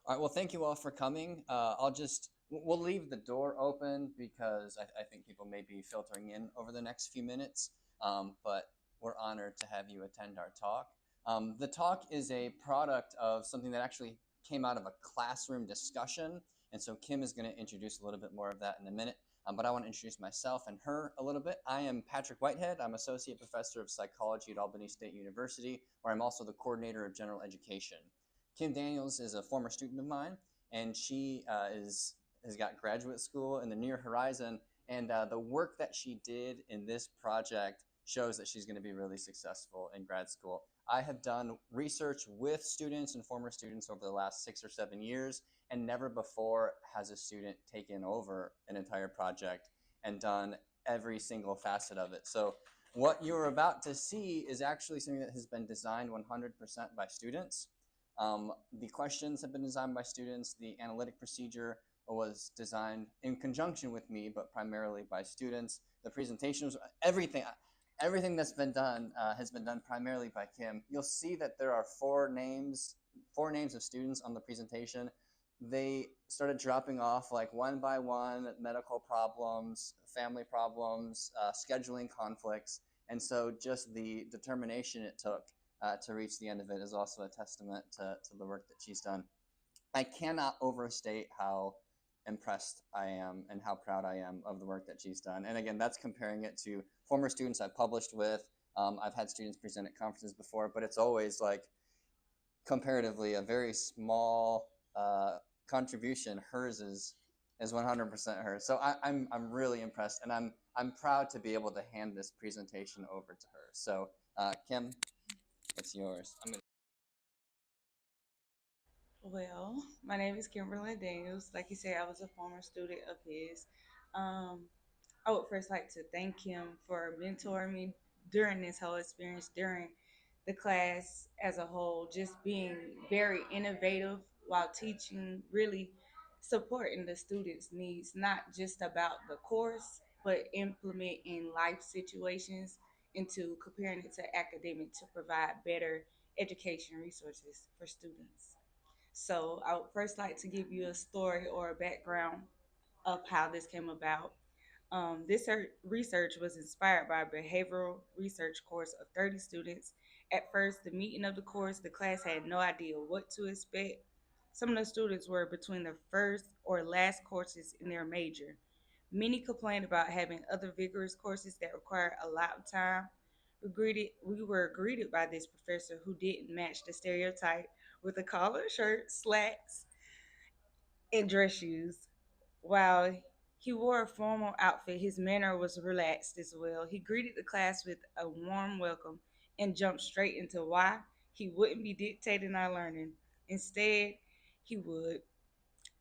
All right. Well, thank you all for coming. We'll leave the door open because I think people may be filtering in over the next few minutes. But we're honored to have you attend our talk. The talk is a product of something that actually came out of a classroom discussion. And so Kim is going to introduce a little bit more of that in a minute. But I want to introduce myself and her a little bit. I am Patrick Whitehead. I'm Associate Professor of Psychology at Albany State University, where I'm also the Coordinator of General Education. Kim Daniels is a former student of mine, and she has got graduate school in the near horizon. And the work that she did in this project shows that she's going to be really successful in grad school. I have done research with students and former students over the last 6 or 7 years, and never before has a student taken over an entire project and done every single facet of it. So what you're about to see is actually something that has been designed 100% by students. The questions have been designed by students. The analytic procedure was designed in conjunction with me, but primarily by students. The presentations, everything that's been done has been done primarily by Kim. You'll see that there are four names of students on the presentation. They started dropping off like one by one: medical problems, family problems, scheduling conflicts, and so just the determination it took to reach the end of it is also a testament to the work that she's done. I cannot overstate how impressed I am and how proud I am of the work that she's done. And again, that's comparing it to former students I've published with. I've had students present at conferences before, but it's always like comparatively a very small contribution. Hers is 100% hers. So I'm really impressed, and I'm proud to be able to hand this presentation over to her. So Kim, it's yours. Well, my name is Kimberly Daniels. Like you said, I was a former student of his. Um, I would first like to thank him for mentoring me during this whole experience, during the class as a whole, just being very innovative while teaching, really supporting the students' needs, not just about the course, but implementing life situations into comparing it to academic to provide better education resources for students. So I would first like to give you a story or a background of how this came about. Research was inspired by a behavioral research course of 30 students. At first, the meeting of the course, the class had no idea what to expect. Some of the students were between the first or last courses in their major. Many complained about having other vigorous courses that required a lot of time. We were greeted by this professor who didn't match the stereotype with a collared shirt, slacks, and dress shoes. While he wore a formal outfit, his manner was relaxed as well. He greeted the class with a warm welcome and jumped straight into why he wouldn't be dictating our learning. Instead, he would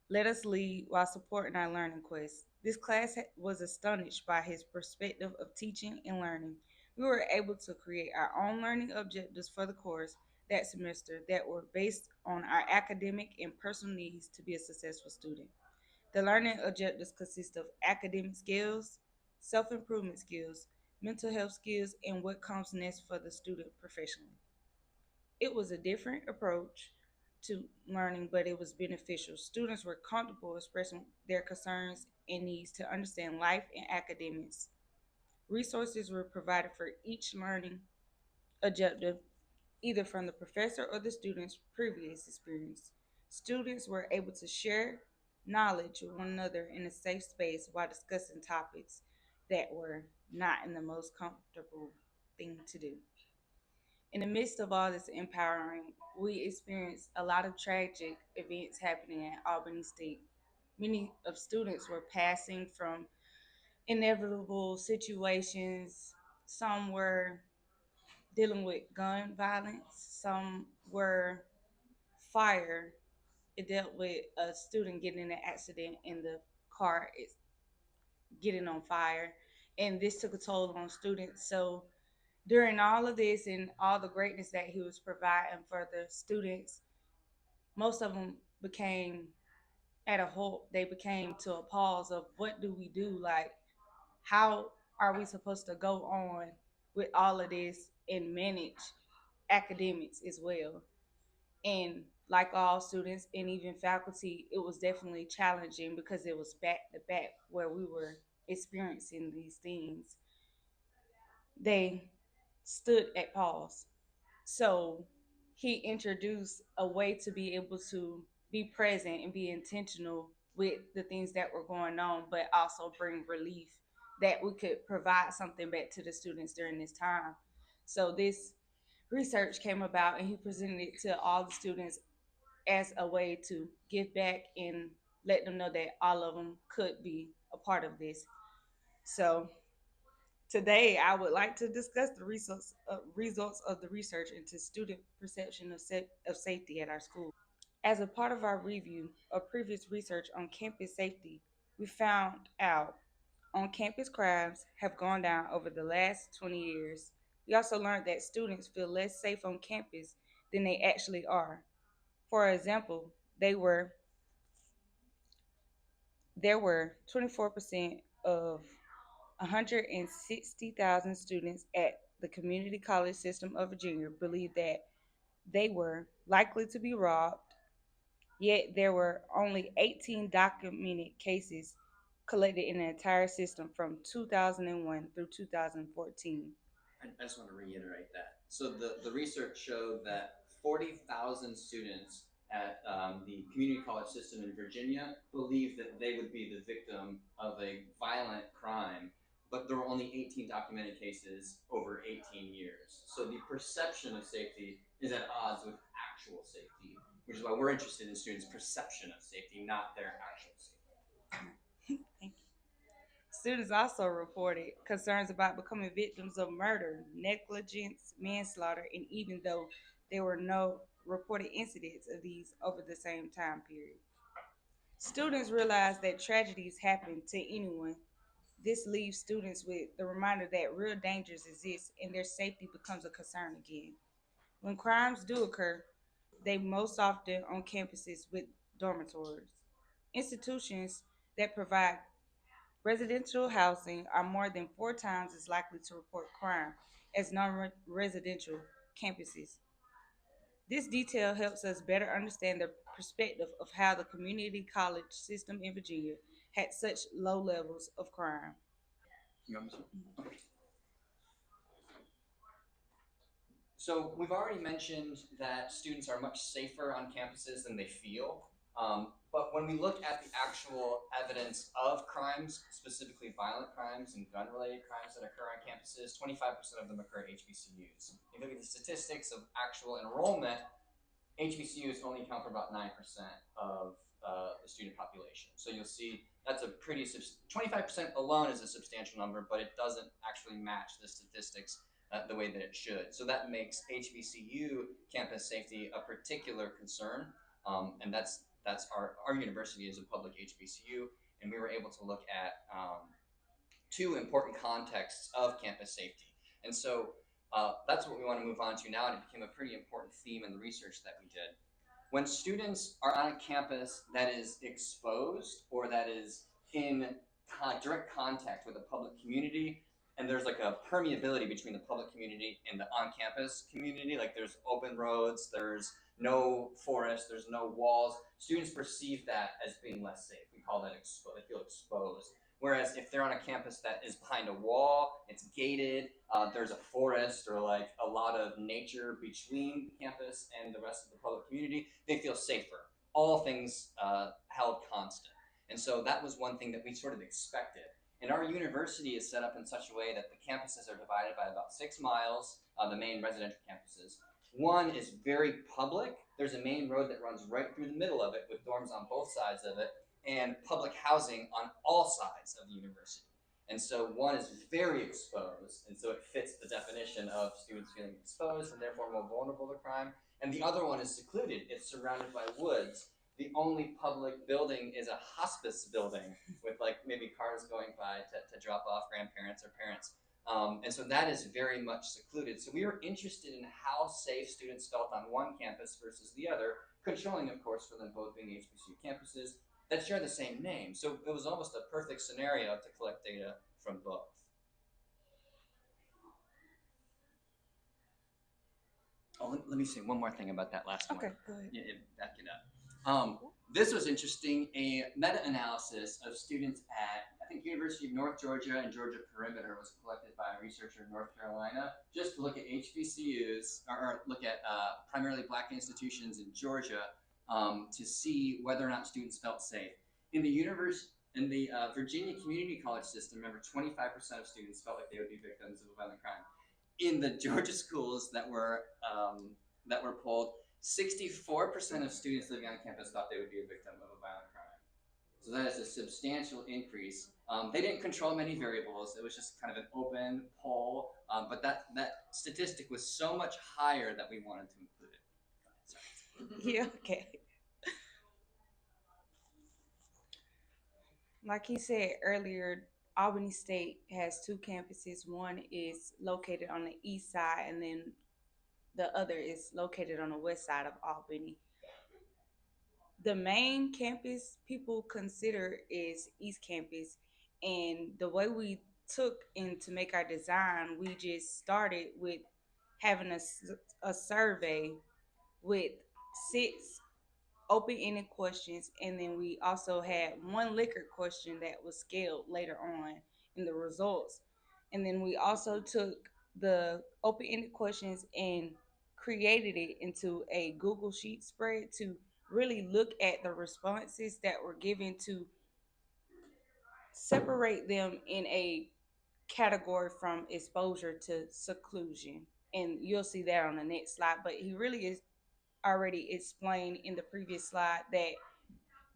let us lead while supporting our learning quest. This class was astonished by his perspective of teaching and learning. We were able to create our own learning objectives for the course that semester that were based on our academic and personal needs to be a successful student. The learning objectives consist of academic skills, self improvement skills, mental health skills, and what comes next for the student professionally. It was a different approach to learning, but it was beneficial. Students were comfortable expressing their concerns and needs to understand life and academics. Resources were provided for each learning objective, either from the professor or the student's previous experience. Students were able to share knowledge with one another in a safe space while discussing topics that were not in the most comfortable thing to do. In the midst of all this empowering, we experienced a lot of tragic events happening at Albany State. Many of students were passing from inevitable situations. Some were dealing with gun violence. Some were fire. It dealt with a student getting in an accident and the car is getting on fire. And this took a toll on students. So during all of this and all the greatness that he was providing for the students, most of them became at a halt. They became to a pause of what do we do? Like, how are we supposed to go on with all of this and manage academics as well? And like all students and even faculty, it was definitely challenging because it was back to back where we were experiencing these things. They stood at pause. So he introduced a way to be able to be present and be intentional with the things that were going on, but also bring relief that we could provide something back to the students during this time. So this research came about and he presented it to all the students as a way to give back and let them know that all of them could be a part of this. So today, I would like to discuss the results of the research into student perception of safety at our school. As a part of our review of previous research on campus safety, we found out on campus crimes have gone down over the last 20 years. We also learned that students feel less safe on campus than they actually are. For example, there were 24% of 160,000 students at the community college system of Virginia believed that they were likely to be robbed, yet there were only 18 documented cases collected in the entire system from 2001 through 2014. I just want to reiterate that. So the research showed that 40,000 students at the community college system in Virginia believed that they would be the victim of a violent crime, but there were only 18 documented cases over 18 years. So the perception of safety is at odds with actual safety, which is why we're interested in students' perception of safety, not their actual safety. Thank you. Students also reported concerns about becoming victims of murder, negligence, manslaughter, and even though there were no reported incidents of these over the same time period. Students realize that tragedies happen to anyone. This leaves students with the reminder that real dangers exist and their safety becomes a concern again. When crimes do occur, they most often on campuses with dormitories. Institutions that provide residential housing are more than 4 times as likely to report crime as non residential campuses. This detail helps us better understand the perspective of how the community college system in Virginia had such low levels of crime. You want me to? Okay. So we've already mentioned that students are much safer on campuses than they feel. But when we look at the actual evidence of crimes, specifically violent crimes and gun-related crimes that occur on campuses, 25% of them occur at HBCUs. If you look at the statistics of actual enrollment, HBCUs only account for about 9% of the student population. So you'll see that's a pretty 25% alone is a substantial number, but it doesn't actually match the statistics the way that it should. So that makes HBCU campus safety a particular concern, and that's our university is a public HBCU, and we were able to look at two important contexts of campus safety. And so that's what we want to move on to now, and it became a pretty important theme in the research that we did. When students are on a campus that is exposed or that is in direct contact with the public community, and there's like a permeability between the public community and the on-campus community, like there's open roads, there's no forest, there's no walls, students perceive that as being less safe. We call that they feel exposed. Whereas if they're on a campus that is behind a wall, it's gated, there's a forest or like a lot of nature between the campus and the rest of the public community, they feel safer. All things held constant. And so that was one thing that we sort of expected. And our university is set up in such a way that the campuses are divided by about 6 miles, the main residential campuses. One is very public. There's a main road that runs right through the middle of it with dorms on both sides of it, and public housing on all sides of the university. And so one is very exposed, and so it fits the definition of students feeling exposed and therefore more vulnerable to crime. And the other one is secluded. It's surrounded by woods. The only public building is a hospice building with like maybe cars going by to drop off grandparents or parents. And so that is very much secluded. So we were interested in how safe students felt on one campus versus the other, controlling, of course, for them both being HBCU campuses that share the same name. So it was almost a perfect scenario to collect data from both. Oh, let me say one more thing about that last one. Okay, go ahead. Yeah, back it up. This was interesting. A meta-analysis of students at I think University of North Georgia and Georgia Perimeter was collected by a researcher in North Carolina just to look at HBCUs or look at primarily black institutions in Georgia to see whether or not students felt safe. In the Virginia Community College system, remember 25% of students felt like they would be victims of a violent crime. In the Georgia schools that were polled, 64% of students living on campus thought they would be a victim of a violent crime. So that is a substantial increase. They didn't control many variables. It was just kind of an open poll, but that statistic was so much higher that we wanted to include it. Sorry. Yeah, okay. Like he said earlier, Albany State has two campuses. One is located on the east side, and then the other is located on the west side of Albany. The main campus people consider is East Campus, and the way we took in to make our design, we just started with having a survey with six open-ended questions, and then we also had one liquor question that was scaled later on in the results. And then we also took the open-ended questions and created it into a Google Sheet spread to really look at the responses that were given to separate them in a category from exposure to seclusion. And you'll see that on the next slide. But he really is already explained in the previous slide that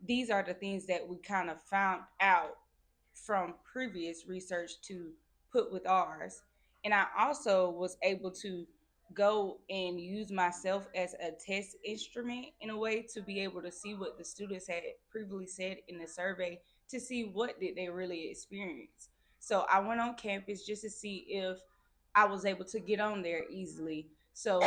these are the things that we kind of found out from previous research to put with ours. And I also was able to go and use myself as a test instrument in a way to be able to see what the students had previously said in the survey to see what did they really experience. So I went on campus just to see if I was able to get on there easily. So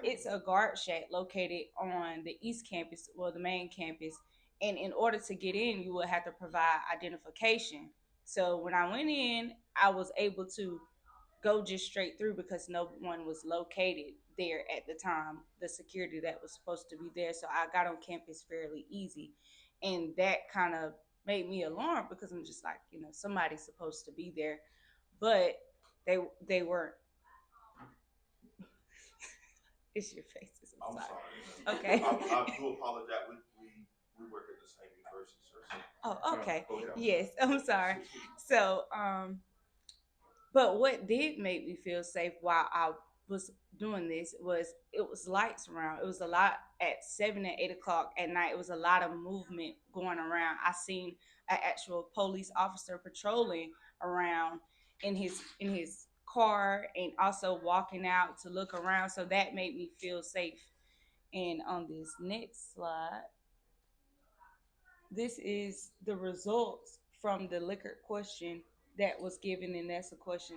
it's a guard shack located on the east campus, well, the main campus. And in order to get in, you would have to provide identification. So when I went in, I was able to go just straight through because no one was located there at the time, the security that was supposed to be there. So I got on campus fairly easy. And that kind of made me alarmed because I'm just like, somebody's supposed to be there. But they weren't. It's your faces. I'm sorry. Okay. I do apologize. We work at the same university, sir. Oh, okay. Yes, I'm sorry. So, but what did make me feel safe while I was doing this was it was lights around. It was a lot at 7 and 8 o'clock at night. It was a lot of movement going around. I seen an actual police officer patrolling around in his car and also walking out to look around. So that made me feel safe. And on this next slide, this is the results from the liquor question that was given, and that's a question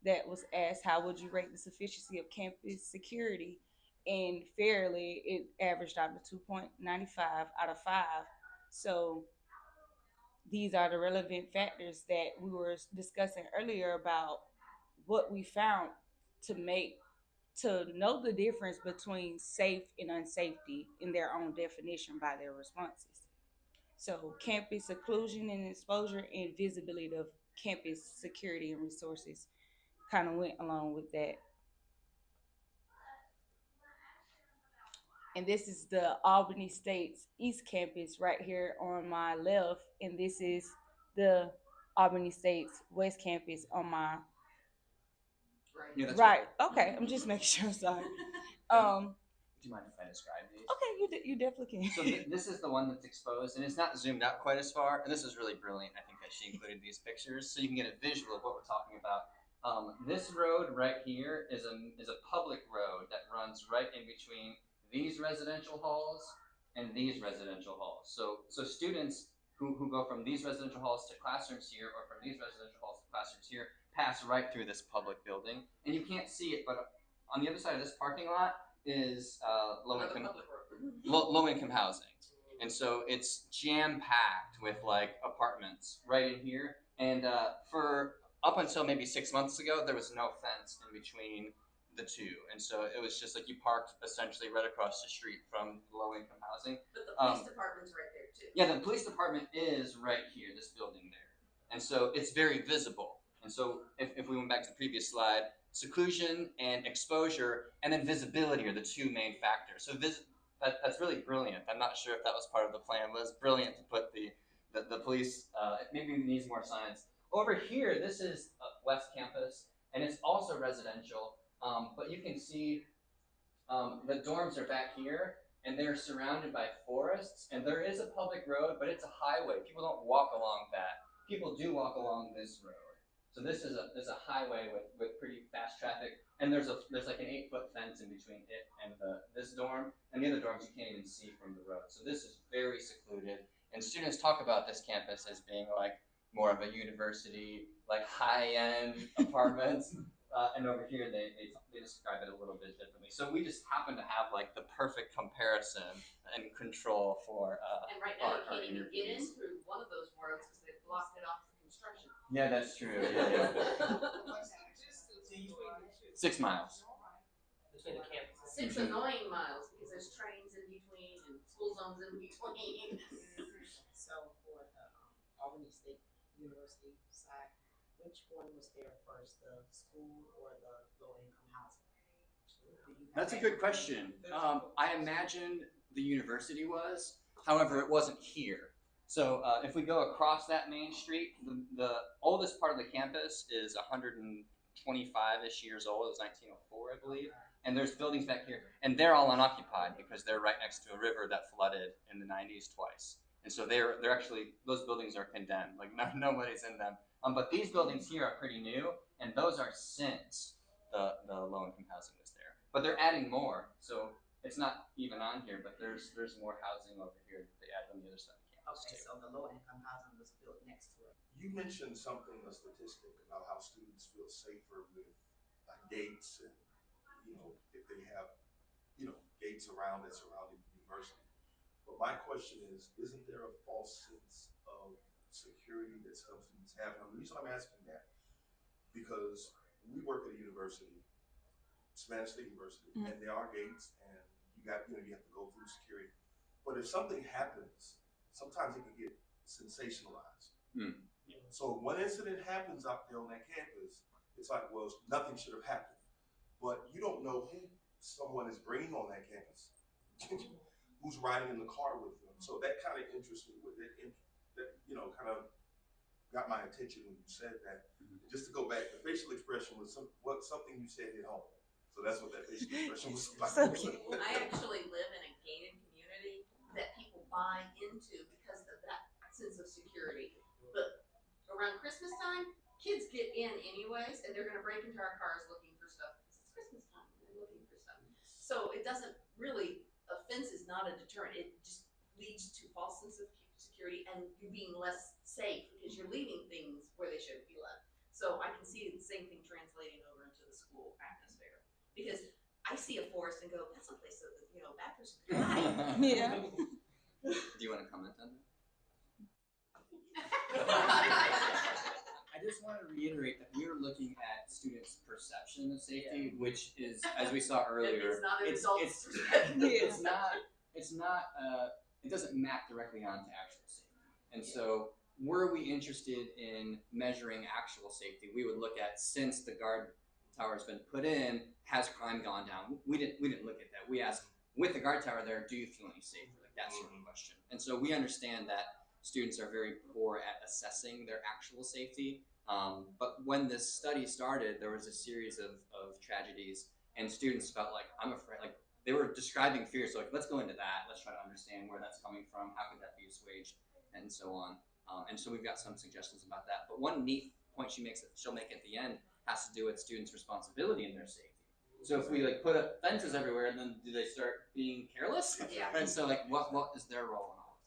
that was asked: how would you rate the sufficiency of campus security? And fairly, it averaged out to 2.95 out of 5. So these are the relevant factors that we were discussing earlier about what we found to make to know the difference between safe and unsafety in their own definition by their responses. So campus seclusion and exposure and visibility of campus security and resources kind of went along with that. And this is the Albany State's East Campus right here on my left, and this is the Albany State's West Campus on my Yeah, right. Okay, I'm just making sure. Sorry. Do you mind if I describe these? Okay, you definitely can. So this is the one that's exposed, and it's not zoomed out quite as far. And this is really brilliant. I think that she included these pictures so you can get a visual of what we're talking about. This road right here is a public road that runs right in between these residential halls and these residential halls. So students who go from these residential halls to classrooms here, or from these residential halls to classrooms here, pass right through this public building, and you can't see it, but on the other side of this parking lot is low income housing, and so it's jam packed with like apartments right in here. And for up until maybe 6 months ago, there was no fence in between the two, and so it was just like you parked essentially right across the street from low income housing. But the police department's right there too. Yeah, the police department is right here, this building there, and so it's very visible. And so if we went back to the previous slide, seclusion and exposure, and then visibility are the two main factors. So that's really brilliant. I'm not sure if that was part of the plan, but it's brilliant to put the police. Maybe it needs more signs. Over here, this is West Campus, and it's also residential. But you can see the dorms are back here, and they're surrounded by forests. And there is a public road, but it's a highway. People don't walk along that. People do walk along this road. So this is a highway with pretty fast traffic, and there's like an 8-foot fence in between it and this dorm, and the other dorms you can't even see from the road. So this is very secluded, and students talk about this campus as being like more of a university, like high-end apartments, and over here they describe it a little bit differently. So we just happen to have like the perfect comparison and control for and right now you can't even get in through one of those roads because they've blocked it off for construction. Yeah, that's true. Yeah. 6 miles. Between the campuses. 6 annoying miles because there's trains in between and school zones in between. So for the Albany State University side, which one was there first, the school or the low-income housing? That's a good question. I imagine the university was, however, it wasn't here. So if we go across that main street, the oldest part of the campus is 125-ish years old. It was 1904, I believe. And there's buildings back here, and they're all unoccupied because they're right next to a river that flooded in the 90s twice. And so they're actually, those buildings are condemned. Like nobody's in them. But these buildings here are pretty new, and those are since the low-income housing was there. But they're adding more, so it's not even on here. But there's more housing over here that they add on the other side. Okay, so the low-income housing was built next to it. You mentioned something, a statistic about how students feel safer with gates and, if they have, gates around that surround the university. But my question is, isn't there a false sense of security that some students have? And the reason I'm asking that, because we work at a university, Savannah State University, and there are gates, and you have to go through security. But if something happens, sometimes it can get sensationalized. So when an incident happens out there on that campus, it's like, well, nothing should have happened. But you don't know who someone is bringing on that campus, who's riding in the car with them. So that kind of interests me with it. That, kind of got my attention when you said that. Just to go back, the facial expression was something you said at home. So that's what that facial expression was about. I actually live in a gated community that people buy into because of that sense of security. But around Christmas time, kids get in anyways, and they're going to break into our cars looking for stuff because it's Christmas time and they're looking for stuff. So it doesn't really, offense is not a deterrent. It just leads to false sense of security and you being less safe because you're leaving things where they shouldn't be left. So I can see the same thing translating over into the school atmosphere because I see a forest and go, that's a place that bad person could hide. Yeah. Do you want to comment on that? I just want to reiterate that we are looking at students' perception of safety, which is, as we saw earlier, it doesn't map directly onto actual safety. And so were we interested in measuring actual safety, we would look at, since the guard tower has been put in, has crime gone down? We didn't look at that. We asked, with the guard tower there, do you feel any safer? Like that sort of question. And so we understand that students are very poor at assessing their actual safety. But when this study started, there was a series of tragedies, and students felt like, I'm afraid, like they were describing fears. So like, let's go into that. Let's try to understand where that's coming from. How could that be assuaged, and so on. And so we've got some suggestions about that. But one neat point she'll make at the end has to do with students' responsibility in their safety. So if we put up fences everywhere, and then do they start being careless? Yeah. And so what is their role in all of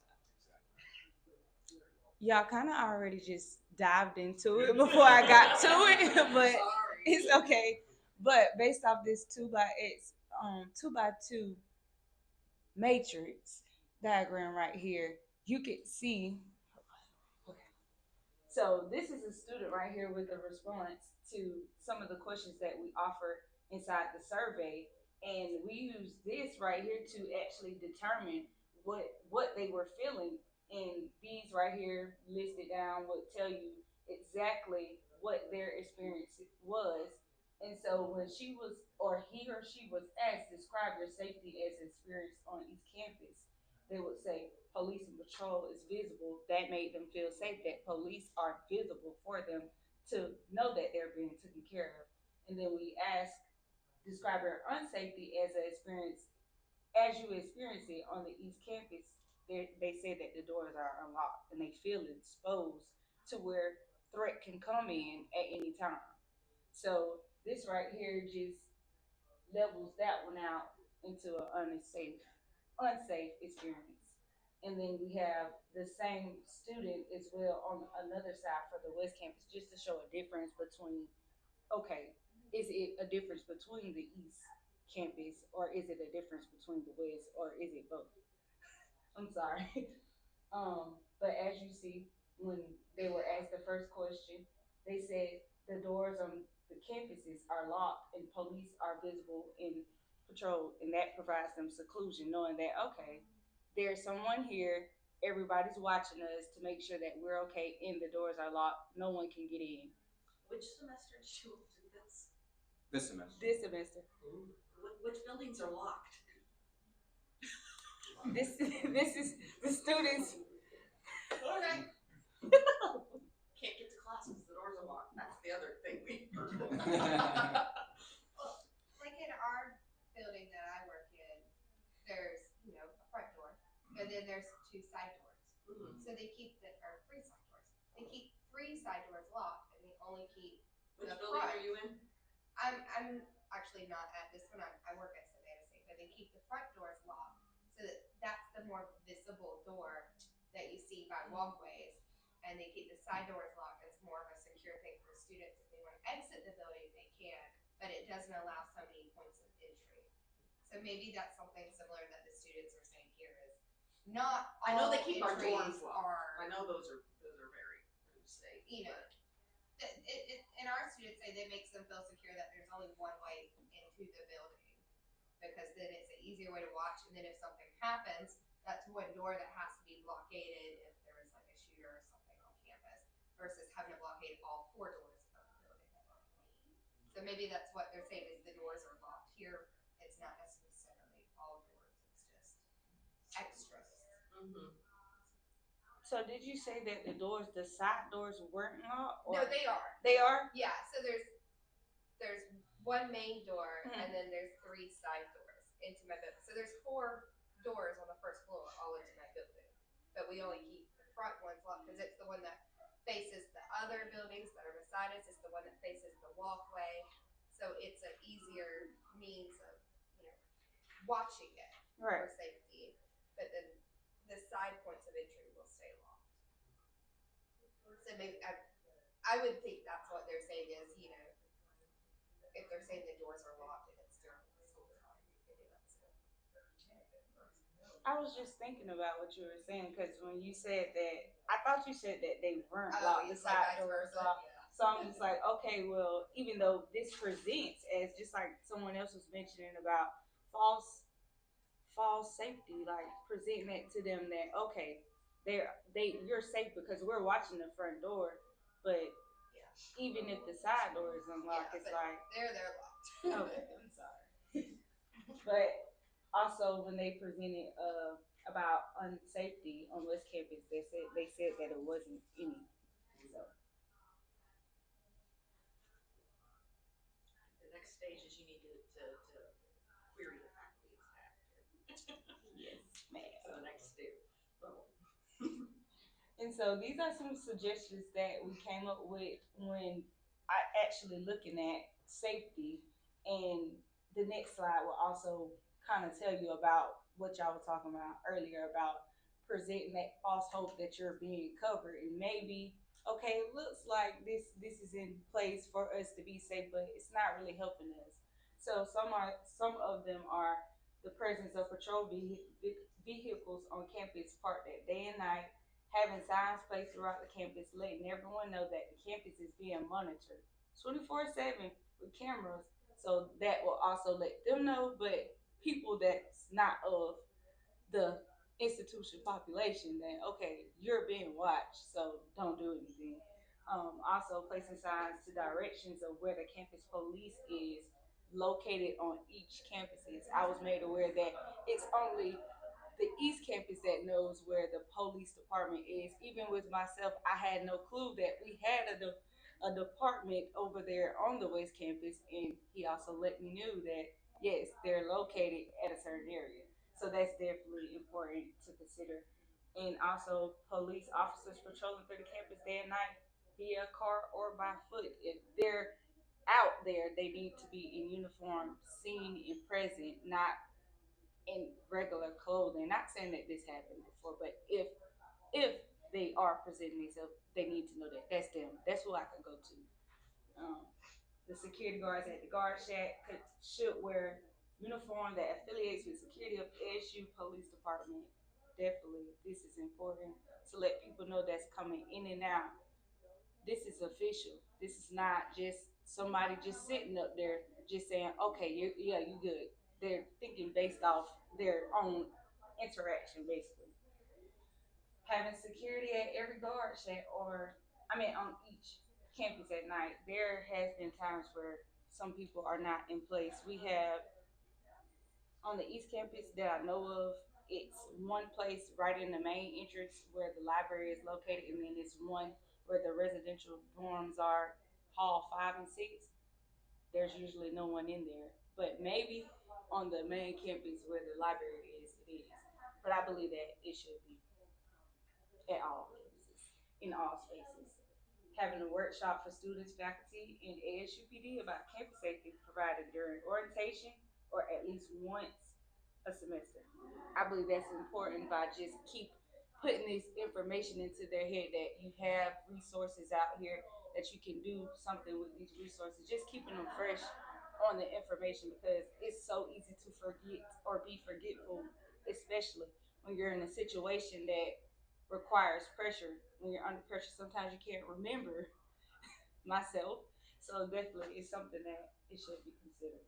that? Y'all kind of already just dived into it before I got to it, but Sorry. it's okay. But based off this 2x2 matrix diagram right here, you can see. Okay. So this is a student right here with a response to some of the questions that we offered inside the survey, and we use this right here to actually determine what they were feeling. And these right here listed down would tell you exactly what their experience was. And so when she was, or he or she was asked, describe your safety as experienced on East Campus, they would say police and patrol is visible. That made them feel safe, that police are visible for them to know that they're being taken care of. And then we ask, describe your unsafety as an experience, as you experience it on the East Campus. They say that the doors are unlocked and they feel exposed to where threat can come in at any time. So this right here just levels that one out into an unsafe experience. And then we have the same student as well on another side for the West Campus, just to show a difference between, okay, is it a difference between the East Campus, or is it a difference between the West, or is it both? I'm sorry. But as you see, when they were asked the first question, they said the doors on the campuses are locked and police are visible in patrol, and that provides them seclusion, knowing that, okay, there's someone here, everybody's watching us to make sure that we're okay, and the doors are locked, no one can get in. Which semester did you do this? This semester. This semester, Which buildings are locked? this is the students. Okay. Can't get to class because the doors are locked. That's the other thing we. Like in our building that I work in, there's, a front door, and then there's two side doors. Mhm. So they keep or three side doors. They keep three side doors locked, and they only keep Which the building front. are you in? I'm actually not at this one. I work at Savannah State, but they keep the front doors locked, so that's the more visible door that you see by walkways, and they keep the side doors locked as more of a secure thing for students. If they want to exit the building, they can, but it doesn't allow so many points of entry. So maybe that's something similar that the students are saying here is not. I know they all keep our entries doors locked. are. I know those are very safe. And our students say that makes them feel secure that there's only one way into the building, because then it's an easier way to watch. And then if something happens, that's one door that has to be blockaded if there was like a shooter or something on campus, versus having to blockade all four doors of the building. So maybe that's what they're saying is the doors are locked. Here, it's not necessarily all doors. It's just extras. Mm-hmm. So did you say that the side doors weren't locked? No, they are. They are? Yeah. So there's one main door, Mhm. and then there's three side doors into my building. So there's four doors on the first floor all into my building, but we only keep the front ones locked because it's the one that faces the other buildings that are beside us. It's the one that faces the walkway, so it's an easier means of watching it Right. for safety. But then the side points of entry will stay locked. So maybe I would think that's what they're saying is, if they're saying the doors are locked and it's during the school time, maybe that's it. I was just thinking about what you were saying, because when you said that, I thought you said that they weren't Oh, locked, the it's like side vice doors versa. locked. Yeah. So I'm just like, okay, well, even though this presents as, just like someone else was mentioning about false safety, like presenting it to them that, okay, you're safe because we're watching the front door, but Yeah. even if the side door is unlocked, Yeah, it's but like, they're locked. okay, I'm sorry. But also when they presented about unsafety on West Campus, they said that it wasn't any. So The next stage is you need to query the faculty and staff. yes, ma'am. So the next step. And so these are some suggestions that we came up with when I actually looking at safety. And the next slide will also kind of tell you about what y'all were talking about earlier about presenting that false hope that you're being covered, and maybe, okay, it looks like this is in place for us to be safe, but it's not really helping us. So some of them are the presence of patrol vehicles on campus parked at day and night, having signs placed throughout the campus, letting everyone know that the campus is being monitored 24/7 with cameras, so So that will also let them know, but people that's not of the institution population that okay, you're being watched, so don't do anything. Also placing signs to directions of where the campus police is located on each campuses. I was made aware that it's only the East Campus that knows where the police department is. Even with myself, I had no clue that we had a department over there on the West Campus, and he also let me know that yes, they're located at a certain area. So that's definitely important to consider. And also, police officers patrolling through the campus day and night via car or by foot. If they're out there, they need to be in uniform, seen and present, not in regular clothing. Not saying that this happened before, but if they are presenting themselves, they need to know that that's them. That's who I can go to. Um, the security guards at the guard shack should wear uniform that affiliates with security of ASU Police Department. Definitely, this is important to let people know that's coming in and out. This is official. This is not just somebody just sitting up there just saying, okay, yeah, you good. They're thinking based off their own interaction, basically. Having security at every guard shack, or I mean, on each campus at night. There has been times where some people are not in place. We have on the East Campus that I know of, it's one place right in the main entrance where the library is located, and then it's one where the residential dorms are, Hall 5 and 6. There's usually no one in there, but maybe on the main campus where the library is, it is. But I believe that it should be at all campuses, in all spaces. Having a workshop for students, faculty, and ASUPD about campus safety provided during orientation or at least once a semester. I believe that's important by just keep putting this information into their head that you have resources out here that you can do something with these resources. Just keeping them fresh on the information because it's so easy to forget or be forgetful, especially when you're in a situation that requires pressure. When you're under pressure, sometimes you can't remember myself. So definitely, it's something that it should be considered.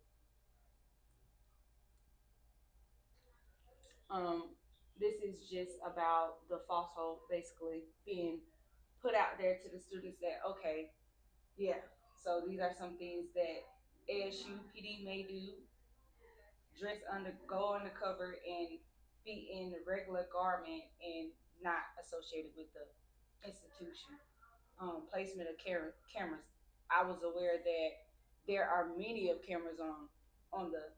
Um, this is just about the false hope, basically being put out there to the students that okay, yeah. So these are some things that ASU PD may do: dress under, go undercover, and be in the regular garment and not associated with the institution. Placement of cameras. I was aware that there are many of cameras on the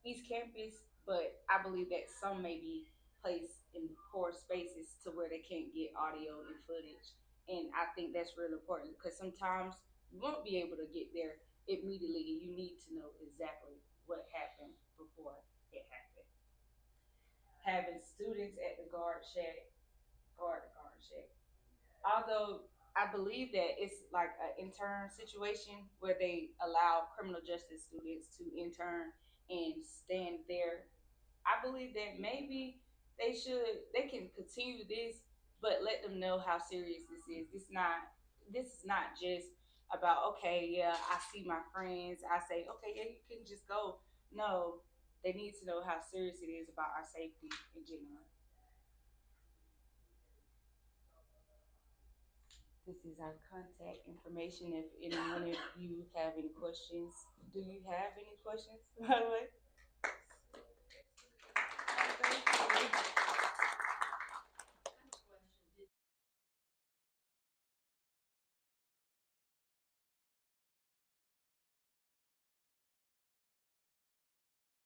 East Campus, but I believe that some may be placed in poor spaces to where they can't get audio and footage. And I think that's real important because sometimes you won't be able to get there immediately and you need to know exactly what happened before it happened. Having students at the guard shack. Although I believe that it's like an intern situation where they allow criminal justice students to intern and stand there. I believe that maybe they can continue this, but let them know how serious this is. This is not just about okay, yeah, I see my friends. I say okay, yeah, you can just go. No, they need to know how serious it is about our safety in general. This is our contact information. If anyone of you have any questions, do you have any questions, by the way?